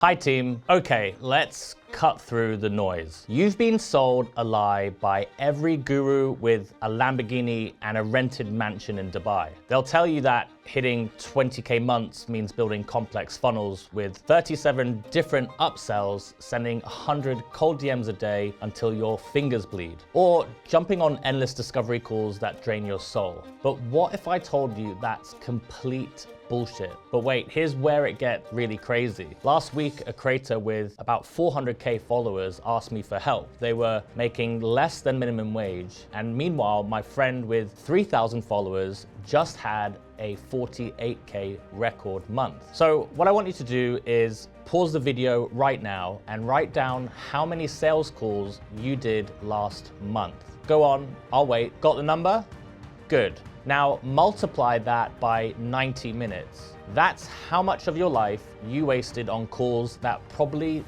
Hi team. Okay, let's cut through the noise. You've been sold a lie by every guru with a Lamborghini and a rented mansion in Dubai. They'll tell you that hitting 20K months means building complex funnels with 37 different upsells, sending 100 cold DMs a day until your fingers bleed, or jumping on endless discovery calls that drain your soul. But what if I told you that's complete bullshit? But wait, here's where it gets really crazy. Last week, a creator with about 400K followers asked me for help. They were making less than minimum wage, and meanwhile, my friend with 3,000 followers just had a 48K record month. So what I want you to do is pause the video right now and write down how many sales calls you did last month. Go on, I'll wait. Got the number? Good. Now multiply that by 90 minutes. That's how much of your life you wasted on calls that probably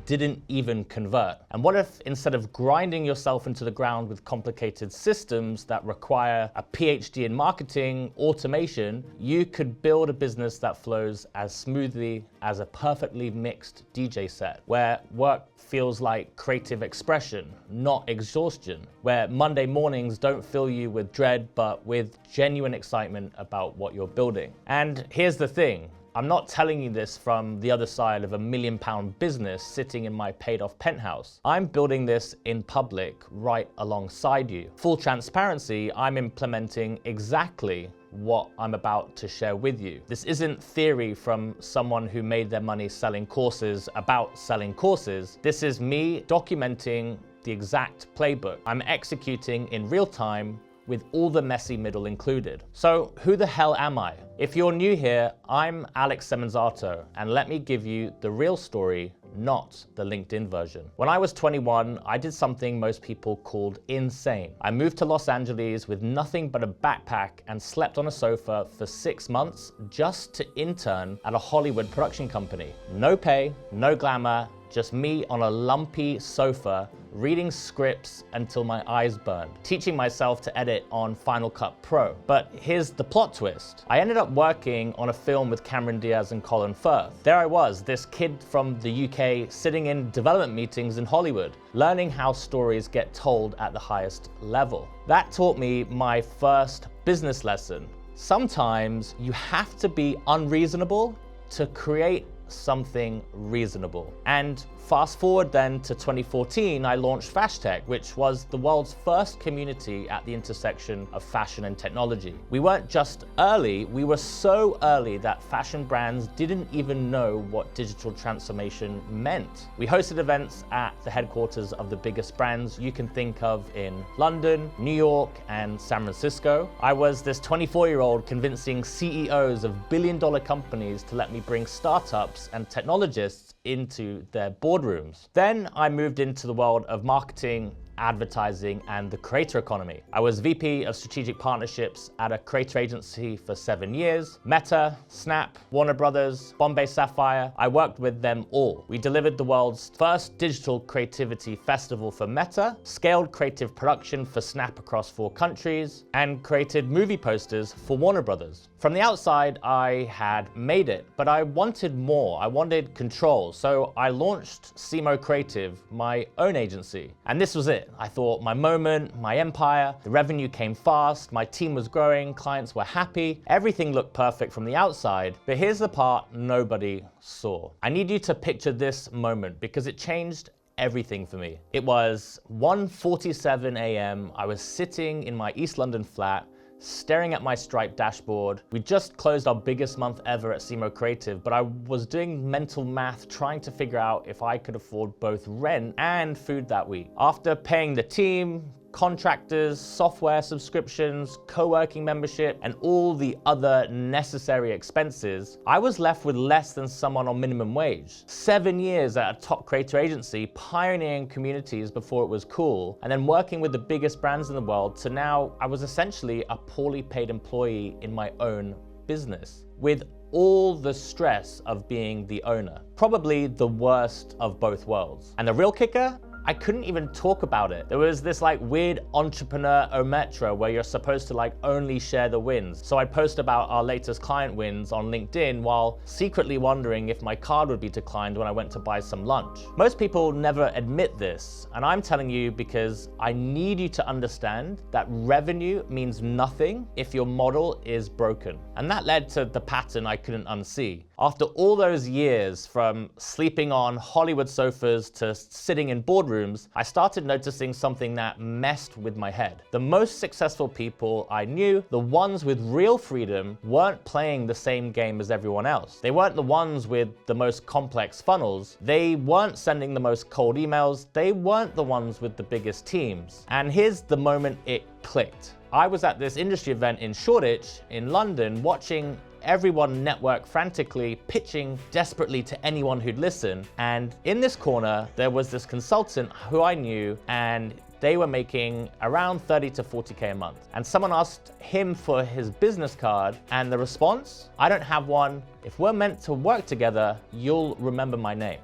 didn't even convert. And what if instead of grinding yourself into the ground with complicated systems that require a PhD in marketing, automation, you could build a business that flows as smoothly as a perfectly mixed DJ set, where work feels like creative expression, not exhaustion, where Monday mornings don't fill you with dread, but with genuine excitement about what you're building. And here's the thing. I'm not telling you this from the other side of a £1 million business sitting in my paid off penthouse. I'm building this in public right alongside you. Full transparency, I'm implementing exactly what I'm about to share with you. This isn't theory from someone who made their money selling courses about selling courses. This is me documenting the exact playbook. I'm executing in real time with all the messy middle included. So who the hell am I? If you're new here, I'm Alex Semenzato, and let me give you the real story, not the LinkedIn version. When I was 21, I did something most people called insane. I moved to Los Angeles with nothing but a backpack and slept on a sofa for 6 months just to intern at a Hollywood production company. No pay, no glamour, just me on a lumpy sofa, reading scripts until my eyes burned, teaching myself to edit on Final Cut Pro. But here's the plot twist. I ended up working on a film with Cameron Diaz and Colin Firth. There I was, this kid from the UK sitting in development meetings in Hollywood, learning how stories get told at the highest level. That taught me my first business lesson. Sometimes you have to be unreasonable to create something reasonable. And fast forward then to 2014, I launched FashTech, which was the world's first community at the intersection of fashion and technology. We weren't just early, we were so early that fashion brands didn't even know what digital transformation meant. We hosted events at the headquarters of the biggest brands you can think of in London, New York, and San Francisco. I was this 24-year-old convincing CEOs of billion-dollar companies to let me bring startups and technologists into their boardrooms. Then I moved into the world of marketing, advertising, and the creator economy. I was VP of Strategic Partnerships at a creator agency for 7 years. Meta, Snap, Warner Brothers, Bombay Sapphire, I worked with them all. We delivered the world's first digital creativity festival for Meta, scaled creative production for Snap across 4 countries, and created movie posters for Warner Brothers. From the outside, I had made it, but I wanted more. I wanted control, so I launched Simo Creative, my own agency. And this was it. I thought my moment, my empire, the revenue came fast, my team was growing, clients were happy, everything looked perfect from the outside. But here's the part nobody saw. I need you to picture this moment because it changed everything for me. It was 1:47 a.m. I was sitting in my East London flat, staring at my Stripe dashboard. We just closed our biggest month ever at Simo Creative, but I was doing mental math trying to figure out if I could afford both rent and food that week. After paying the team, contractors, software subscriptions, co-working membership, and all the other necessary expenses, I was left with less than someone on minimum wage. 7 years at a top creator agency, pioneering communities before it was cool, and then working with the biggest brands in the world, to now I was essentially a poorly paid employee in my own business, with all the stress of being the owner. Probably the worst of both worlds. And the real kicker? I couldn't even talk about it. There was this like weird entrepreneur-ometra where you're supposed to like only share the wins. So I'd post about our latest client wins on LinkedIn while secretly wondering if my card would be declined when I went to buy some lunch. Most people never admit this, and I'm telling you because I need you to understand that revenue means nothing if your model is broken. And that led to the pattern I couldn't unsee. After all those years, from sleeping on Hollywood sofas to sitting in boardrooms, I started noticing something that messed with my head. The most successful people I knew, the ones with real freedom, weren't playing the same game as everyone else. They weren't the ones with the most complex funnels. They weren't sending the most cold emails. They weren't the ones with the biggest teams. And here's the moment it clicked. I was at this industry event in Shoreditch in London watching everyone network frantically, pitching desperately to anyone who'd listen. And in this corner, there was this consultant who I knew, and they were making around 30 to 40K a month. And someone asked him for his business card, and the response, "I don't have one. If we're meant to work together, you'll remember my name."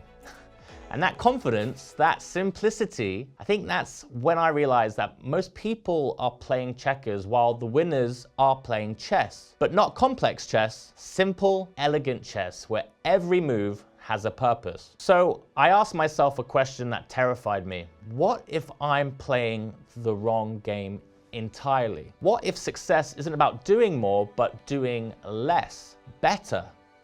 And that confidence, that simplicity, I think that's when I realized that most people are playing checkers while the winners are playing chess. But not complex chess, simple, elegant chess where every move has a purpose. So I asked myself a question that terrified me. What if I'm playing the wrong game entirely? What if success isn't about doing more, but doing less, better?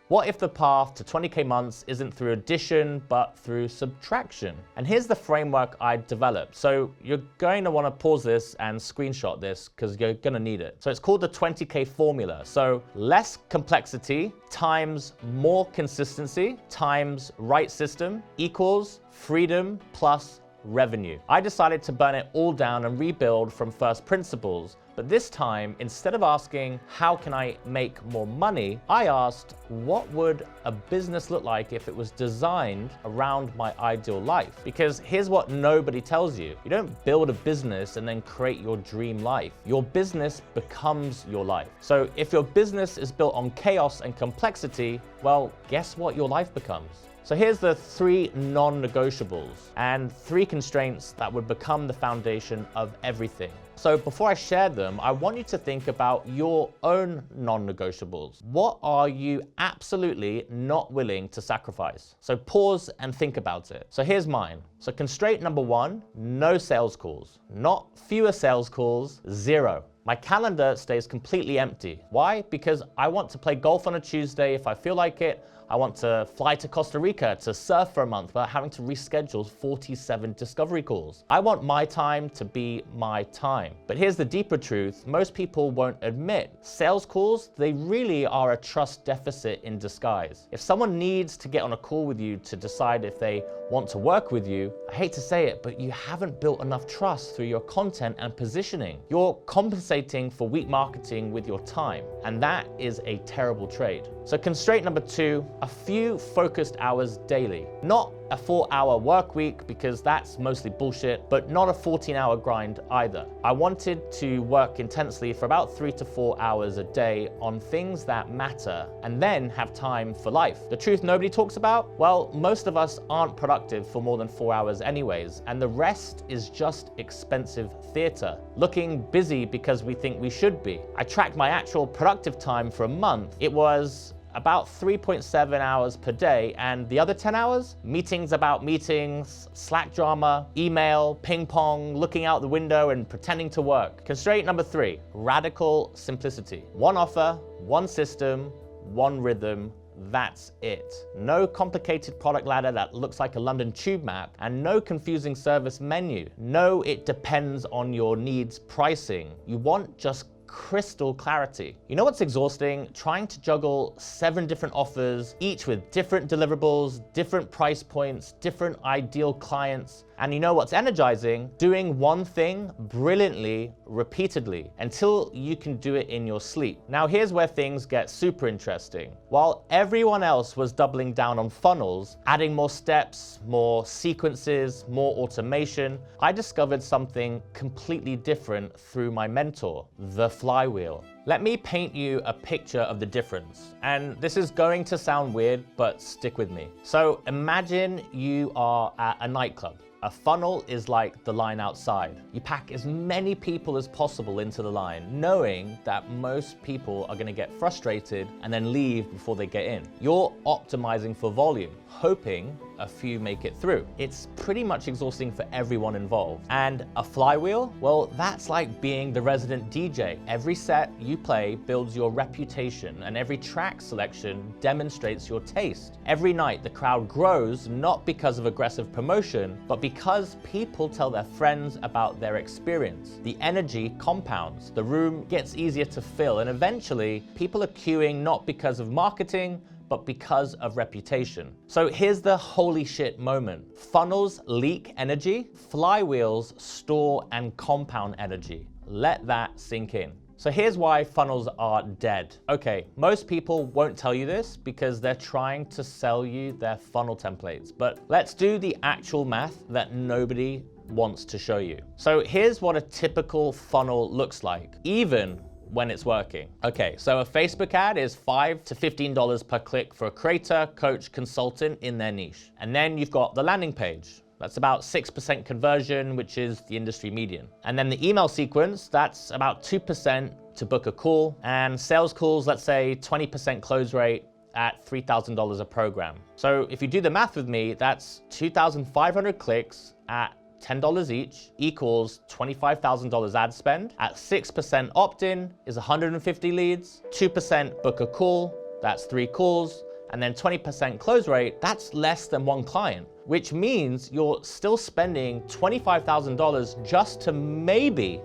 What if the path to 20K months isn't through addition, but through subtraction? And here's the framework I developed. So you're going to want to pause this and screenshot this because you're going to need it. So it's called the 20K formula. So less complexity times more consistency times right system equals freedom plus revenue. I decided to burn it all down and rebuild from first principles. But this time, instead of asking, how can I make more money? I asked, what would a business look like if it was designed around my ideal life? Because here's what nobody tells you. You don't build a business and then create your dream life. Your business becomes your life. So if your business is built on chaos and complexity, well, guess what your life becomes? So here's the 3 non-negotiables and 3 constraints that would become the foundation of everything. So before I share them, I want you to think about your own non-negotiables. What are you absolutely not willing to sacrifice? So pause and think about it. So here's mine. So constraint number 1, no sales calls. Not fewer sales calls, 0. My calendar stays completely empty. Why? Because I want to play golf on a Tuesday if I feel like it. I want to fly to Costa Rica to surf for a month without having to reschedule 47 discovery calls. I want my time to be my time. But here's the deeper truth. Most people won't admit. Sales calls, they really are a trust deficit in disguise. If someone needs to get on a call with you to decide if they want to work with you, I hate to say it, but you haven't built enough trust through your content and positioning. You're compensating for weak marketing with your time, and that is a terrible trade. So constraint number 2, a few focused hours daily. Not a 4-hour work week, because that's mostly bullshit, but not a 14-hour grind either. I wanted to work intensely for about 3 to 4 hours a day on things that matter, and then have time for life. The truth nobody talks about? Well, most of us aren't productive for more than 4 hours anyways, and the rest is just expensive theater. Looking busy because we think we should be. I tracked my actual productive time for a month. It was about 3.7 hours per day, and the other 10 hours? Meetings about meetings, Slack drama, email, ping pong, looking out the window and pretending to work. Constraint number 3, radical simplicity. One offer, one system, one rhythm, that's it. No complicated product ladder that looks like a London tube map, and no confusing service menu. No, it depends on your needs pricing. You want just crystal clarity. You know what's exhausting? Trying to juggle 7 different offers, each with different deliverables, different price points, different ideal clients. And you know what's energizing? Doing one thing brilliantly, repeatedly, until you can do it in your sleep. Now here's where things get super interesting. While everyone else was doubling down on funnels, adding more steps, more sequences, more automation, I discovered something completely different through my mentor, the Flywheel. Let me paint you a picture of the difference. And this is going to sound weird, but stick with me. So imagine you are at a nightclub. A funnel is like the line outside. You pack as many people as possible into the line, knowing that most people are going to get frustrated and then leave before they get in. You're optimizing for volume, hoping a few make it through. It's pretty much exhausting for everyone involved. And a flywheel? Well, that's like being the resident DJ. Every set you play builds your reputation, and every track selection demonstrates your taste. Every night the crowd grows, not because of aggressive promotion, but because people tell their friends about their experience. The energy compounds, the room gets easier to fill, and eventually people are queuing not because of marketing, but because of reputation. So here's the holy shit moment. Funnels leak energy, flywheels store and compound energy. Let that sink in. So here's why funnels are dead. Okay, most people won't tell you this because they're trying to sell you their funnel templates, but let's do the actual math that nobody wants to show you. So here's what a typical funnel looks like, even when it's working. Okay, so a Facebook ad is $5 to $15 per click for a creator, coach, consultant in their niche. And then you've got the landing page. That's about 6% conversion, which is the industry median. And then the email sequence, that's about 2% to book a call. And sales calls, let's say 20% close rate at $3,000 a program. So if you do the math with me, that's 2,500 clicks at $10 each equals $25,000 ad spend. At 6% opt-in is 150 leads, 2% book a call, that's 3 calls, and then 20% close rate, that's less than 1 client, which means you're still spending $25,000 just to maybe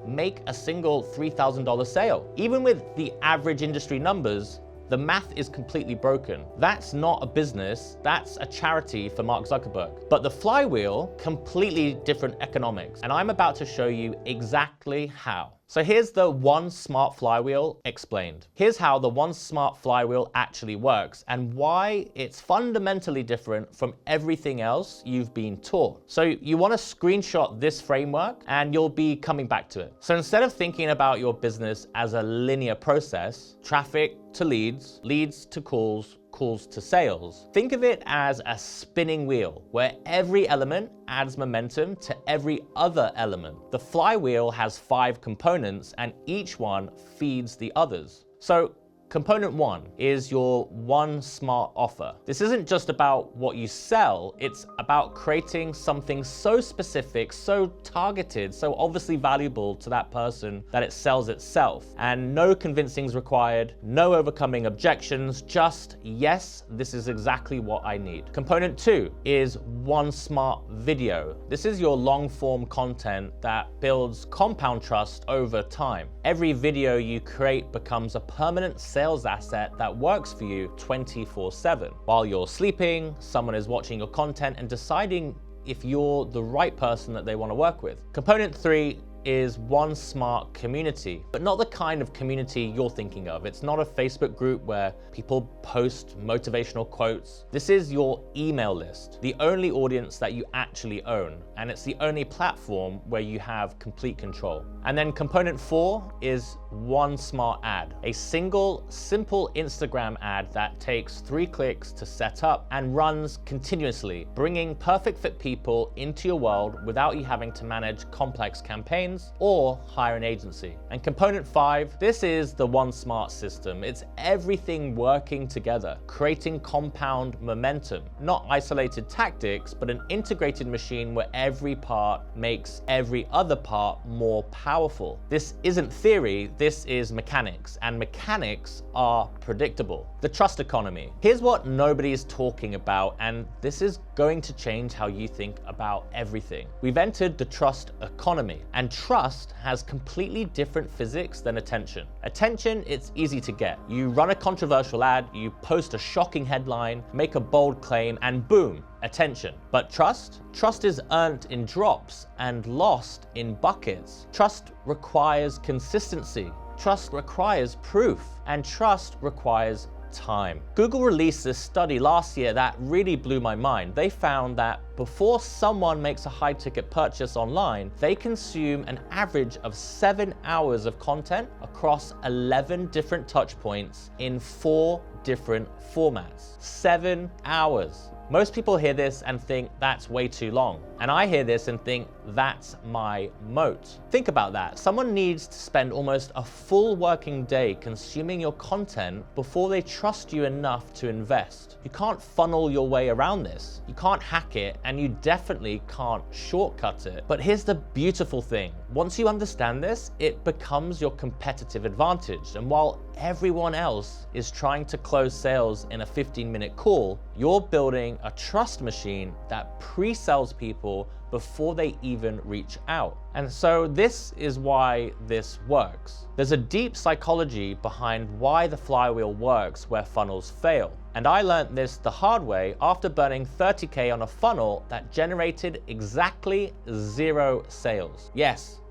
make a single $3,000 sale. Even with the average industry numbers, the math is completely broken. That's not a business, that's a charity for Mark Zuckerberg. But the flywheel, completely different economics. And I'm about to show you exactly how. So here's the One Smart Flywheel explained. Here's how the One Smart Flywheel actually works and why it's fundamentally different from everything else you've been taught. So you want to screenshot this framework and you'll be coming back to it. So instead of thinking about your business as a linear process, traffic to leads, leads to calls, calls to sales. Think of it as a spinning wheel where every element adds momentum to every other element. The flywheel has 5 components and each one feeds the others. So component 1 is your one smart offer. This isn't just about what you sell, it's about creating something so specific, so targeted, so obviously valuable to that person that it sells itself. And no convincing is required, no overcoming objections, just yes, this is exactly what I need. Component 2 is one smart video. This is your long form content that builds compound trust over time. Every video you create becomes a permanent sales asset that works for you 24/7. While you're sleeping, someone is watching your content and deciding if you're the right person that they want to work with. Component 3 is one smart community, but not the kind of community you're thinking of. It's not a Facebook group where people post motivational quotes. This is your email list, the only audience that you actually own, and it's the only platform where you have complete control. And then component 4 is one smart ad, a single, simple Instagram ad that takes 3 clicks to set up and runs continuously, bringing perfect fit people into your world without you having to manage complex campaigns or hire an agency. And component 5, this is the one smart system. It's everything working together, creating compound momentum, not isolated tactics, but an integrated machine where every part makes every other part more powerful. This isn't theory, this is mechanics, and mechanics are predictable. The trust economy. Here's what nobody's talking about, and this is going to change how you think about everything. We've entered the trust economy, and trust has completely different physics than attention. Attention, it's easy to get. You run a controversial ad, you post a shocking headline, make a bold claim, and boom, attention. But trust? Trust is earned in drops and lost in buckets. Trust requires consistency. Trust requires proof, and trust requires time. Google released this study last year that really blew my mind. They found that before someone makes a high-ticket purchase online, they consume an average of 7 hours of content across 11 different touch points in 4 different formats. 7 hours. Most people hear this and think that's way too long. And I hear this and think that's my moat. Think about that. Someone needs to spend almost a full working day consuming your content before they trust you enough to invest. You can't funnel your way around this. You can't hack it, and you definitely can't shortcut it. But here's the beautiful thing. Once you understand this, it becomes your competitive advantage. And while everyone else is trying to close sales in a 15-minute call, you're building a trust machine that pre-sells people before they even reach out. And so this is why this works. There's a deep psychology behind why the flywheel works where funnels fail. And I learned this the hard way after burning 30K on a funnel that generated exactly 0 sales. Yes,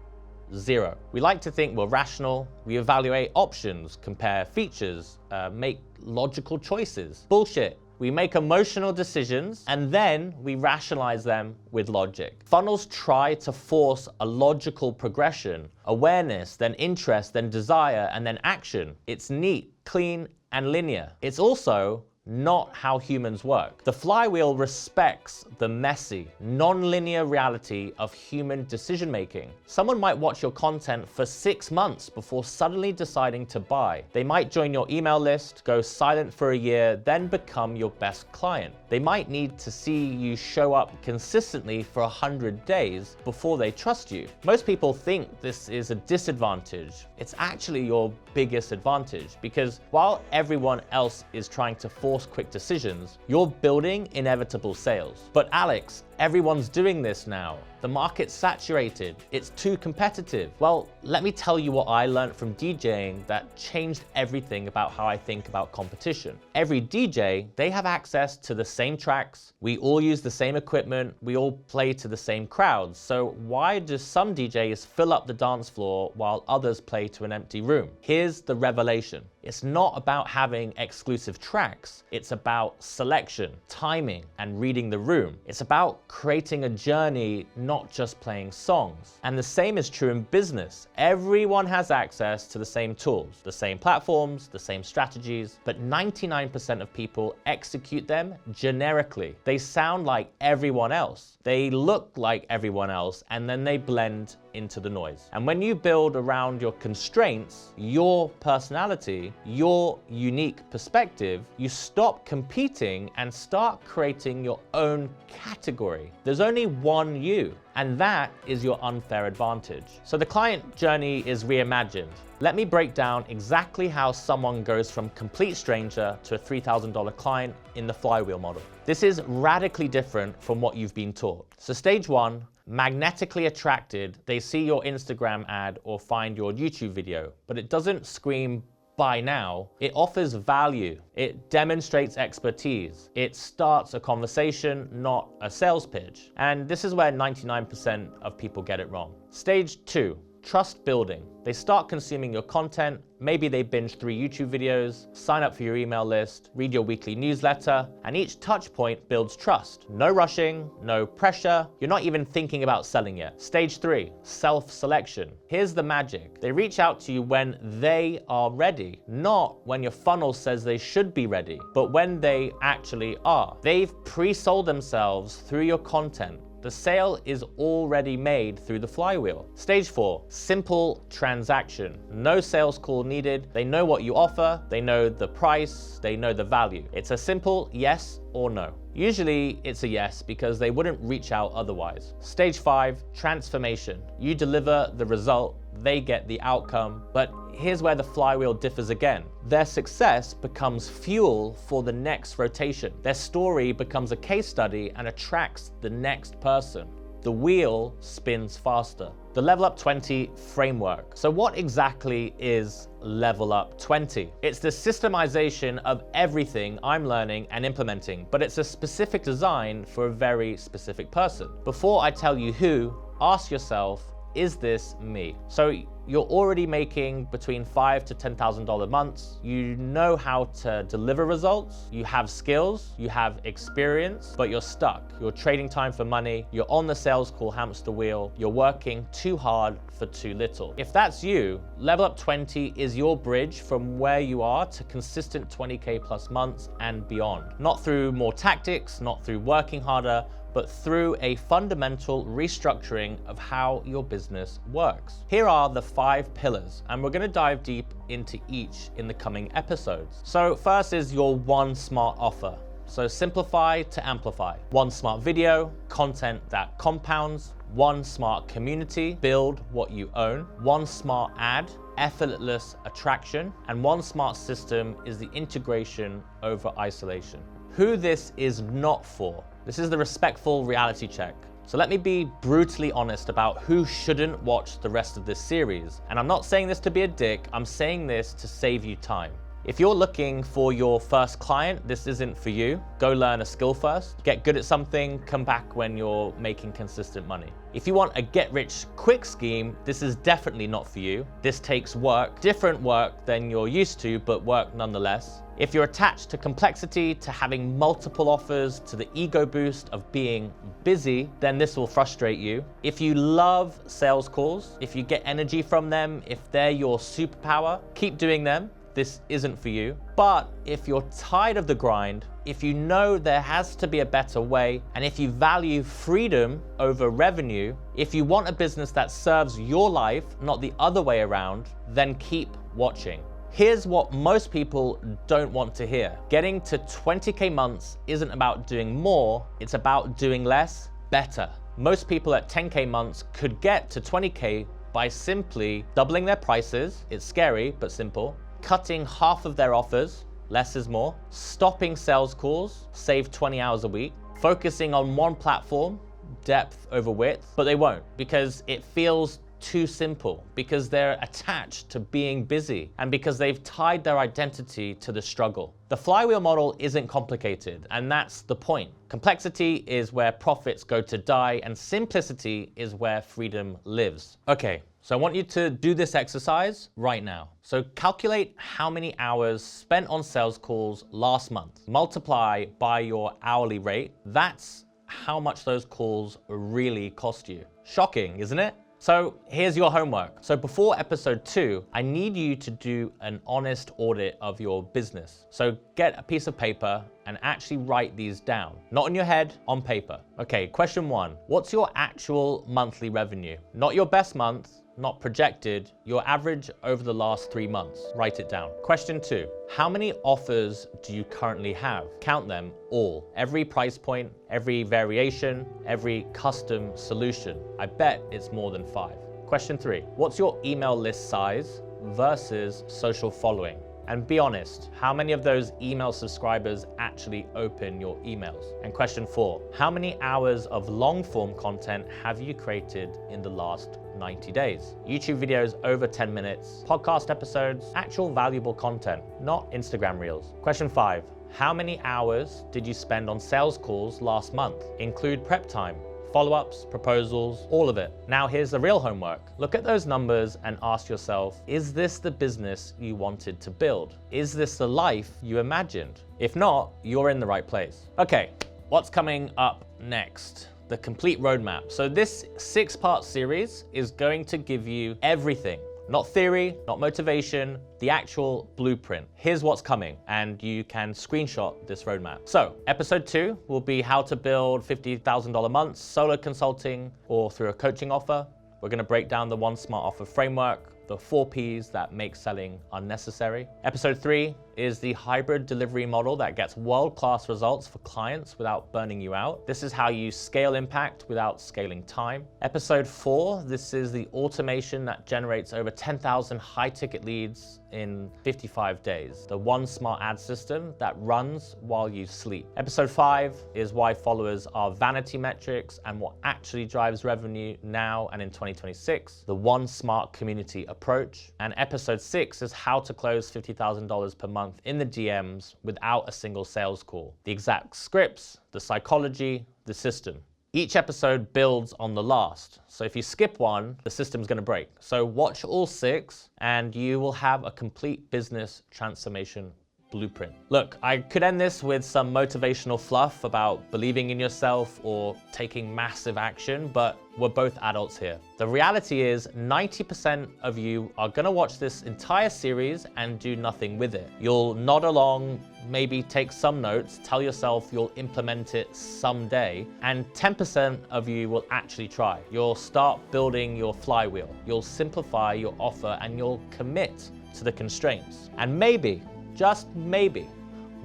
0. We like to think we're rational. We evaluate options, compare features, make logical choices. Bullshit. We make emotional decisions and then we rationalize them with logic. Funnels try to force a logical progression: awareness, then interest, then desire, and then action. It's neat, clean, and linear. It's also not how humans work. The flywheel respects the messy, non-linear reality of human decision-making. Someone might watch your content for 6 months before suddenly deciding to buy. They might join your email list, go silent for a year, then become your best client. They might need to see you show up consistently for 100 days before they trust you. Most people think this is a disadvantage. It's actually your biggest advantage, because while everyone else is trying to force quick decisions, you're building inevitable sales. But Alex, everyone's doing this now. The market's saturated. It's too competitive. Well, let me tell you what I learned from DJing that changed everything about how I think about competition. Every DJ, they have access to the same tracks. We all use the same equipment. We all play to the same crowds. So why do some DJs fill up the dance floor while others play to an empty room? Here's the revelation. It's not about having exclusive tracks. It's about selection, timing, and reading the room. It's about creating a journey, not just playing songs. And the same is true in business. Everyone has access to the same tools, the same platforms, the same strategies, but 99% of people execute them generically. They sound like everyone else. They look like everyone else, and then they blend into the noise. And when you build around your constraints, your personality, your unique perspective, you stop competing and start creating your own category. There's only one you, and that is your unfair advantage. So the client journey is reimagined. Let me break down exactly how someone goes from complete stranger to a $3,000 client in the flywheel model. This is radically different from what you've been taught. So stage 1, magnetically attracted, they see your Instagram ad or find your YouTube video, but it doesn't scream buy now. It offers value. It demonstrates expertise. It starts a conversation, not a sales pitch. And this is where 99% of people get it wrong. Stage 2, trust building. They start consuming your content. Maybe they binge 3 YouTube videos, sign up for your email list, read your weekly newsletter, and each touch point builds trust. No rushing, no pressure. You're not even thinking about selling yet. Stage 3, self-selection. Here's the magic. They reach out to you when they are ready, not when your funnel says they should be ready, but when they actually are. They've pre-sold themselves through your content. The sale is already made through the flywheel. Stage 4, simple transaction. No sales call needed. They know what you offer. They know the price. They know the value. It's a simple yes or no. Usually it's a yes because they wouldn't reach out otherwise. Stage 5, transformation. You deliver the result, they get the outcome, but here's where the flywheel differs again. Their success becomes fuel for the next rotation. Their story becomes a case study and attracts the next person. The wheel spins faster. The LevelUp20 Framework. So what exactly is LevelUp20? It's the systemization of everything I'm learning and implementing, but it's a specific design for a very specific person. Before I tell you who, ask yourself, is this me? So you're already making between $5,000 to $10,000 months. You know how to deliver results. You have skills, you have experience, but you're stuck. You're trading time for money. You're on the sales call hamster wheel. You're working too hard for too little. If that's you, LevelUp20 is your bridge from where you are to consistent 20K plus months and beyond. Not through more tactics, not through working harder, but through a fundamental restructuring of how your business works. Here are the 5 pillars, and we're gonna dive deep into each in the coming episodes. So first is your one smart offer. So simplify to amplify. One smart video, content that compounds. One smart community, build what you own. One smart ad, effortless attraction. And one smart system is the integration over isolation. Who this is not for. This is the respectful reality check. So let me be brutally honest about who shouldn't watch the rest of this series. And I'm not saying this to be a dick, I'm saying this to save you time. If you're looking for your first client, this isn't for you. Go learn a skill first, get good at something, come back when you're making consistent money. If you want a get-rich-quick scheme, this is definitely not for you. This takes work, different work than you're used to, but work nonetheless. If you're attached to complexity, to having multiple offers, to the ego boost of being busy, then this will frustrate you. If you love sales calls, if you get energy from them, if they're your superpower, keep doing them. This isn't for you. But if you're tired of the grind, if you know there has to be a better way, and if you value freedom over revenue, if you want a business that serves your life, not the other way around, then keep watching. Here's what most people don't want to hear. Getting to 20K months isn't about doing more, it's about doing less, better. Most people at 10K months could get to 20K by simply doubling their prices, it's scary but simple, cutting half of their offers, less is more, stopping sales calls, save 20 hours a week, focusing on one platform, depth over width, but they won't because it feels too simple, because they're attached to being busy, and because they've tied their identity to the struggle. The flywheel model isn't complicated, and that's the point. Complexity is where profits go to die, and simplicity is where freedom lives. Okay, so I want you to do this exercise right now. So calculate how many hours spent on sales calls last month. Multiply by your hourly rate. That's how much those calls really cost you. Shocking, isn't it? So here's your homework. So before episode 2, I need you to do an honest audit of your business. So get a piece of paper and actually write these down. Not in your head, on paper. Okay, question 1. What's your actual monthly revenue? Not your best month, not projected, your average over the last 3 months. Write it down. Question 2. How many offers do you currently have? Count them all. Every price point, every variation, every custom solution. I bet it's more than 5. Question 3. What's your email list size versus social following? And be honest, how many of those email subscribers actually open your emails? And question 4, how many hours of long form content have you created in the last 90 days? YouTube videos over 10 minutes, podcast episodes, actual valuable content, not Instagram reels. Question 5, how many hours did you spend on sales calls last month? Include prep time, follow-ups, proposals, all of it. Now here's the real homework. Look at those numbers and ask yourself, is this the business you wanted to build? Is this the life you imagined? If not, you're in the right place. Okay, what's coming up next? The complete roadmap. So this 6-part series is going to give you everything. Not theory, not motivation, the actual blueprint. Here's what's coming, and you can screenshot this roadmap. So, episode 2 will be how to build $50,000 months, solo consulting, or through a coaching offer. We're gonna break down the One Smart Offer framework, the 4 Ps that make selling unnecessary. Episode 3 is the hybrid delivery model that gets world-class results for clients without burning you out. This is how you scale impact without scaling time. Episode 4, this is the automation that generates over 10,000 high-ticket leads in 55 days. The One Smart Ad system that runs while you sleep. Episode 5 is why followers are vanity metrics and what actually drives revenue now and in 2026. The One Smart Community approach. And episode 6 is how to close $50,000 per month in the DMs without a single sales call. The exact scripts, the psychology, the system. Each episode builds on the last. So if you skip one, the system's gonna break. So watch all 6 and you will have a complete business transformation blueprint. Look, I could end this with some motivational fluff about believing in yourself or taking massive action, but we're both adults here. The reality is 90% of you are gonna watch this entire series and do nothing with it. You'll nod along, maybe take some notes, tell yourself you'll implement it someday, and 10% of you will actually try. You'll start building your flywheel. You'll simplify your offer and you'll commit to the constraints. And maybe, just maybe,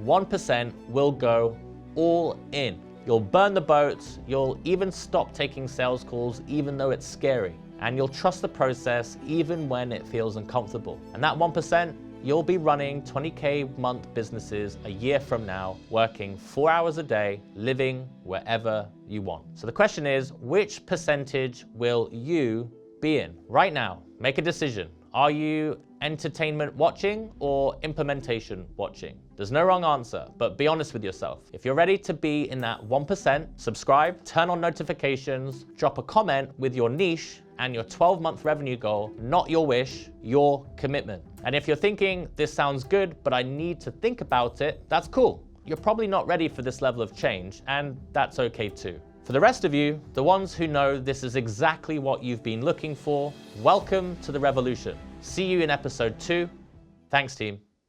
1% will go all in. You'll burn the boats, you'll even stop taking sales calls even though it's scary, and you'll trust the process even when it feels uncomfortable. And that 1%, you'll be running 20K month businesses a year from now, working 4 hours a day, living wherever you want. So the question is, which percentage will you be in? Right now, make a decision. Are you entertainment watching or implementation watching? There's no wrong answer, but be honest with yourself. If you're ready to be in that 1%, subscribe, turn on notifications, drop a comment with your niche and your 12-month revenue goal, not your wish, your commitment. And if you're thinking, this sounds good, but I need to think about it, that's cool. You're probably not ready for this level of change, and that's okay too. For the rest of you, the ones who know this is exactly what you've been looking for, welcome to the revolution. See you in episode 2. Thanks, team.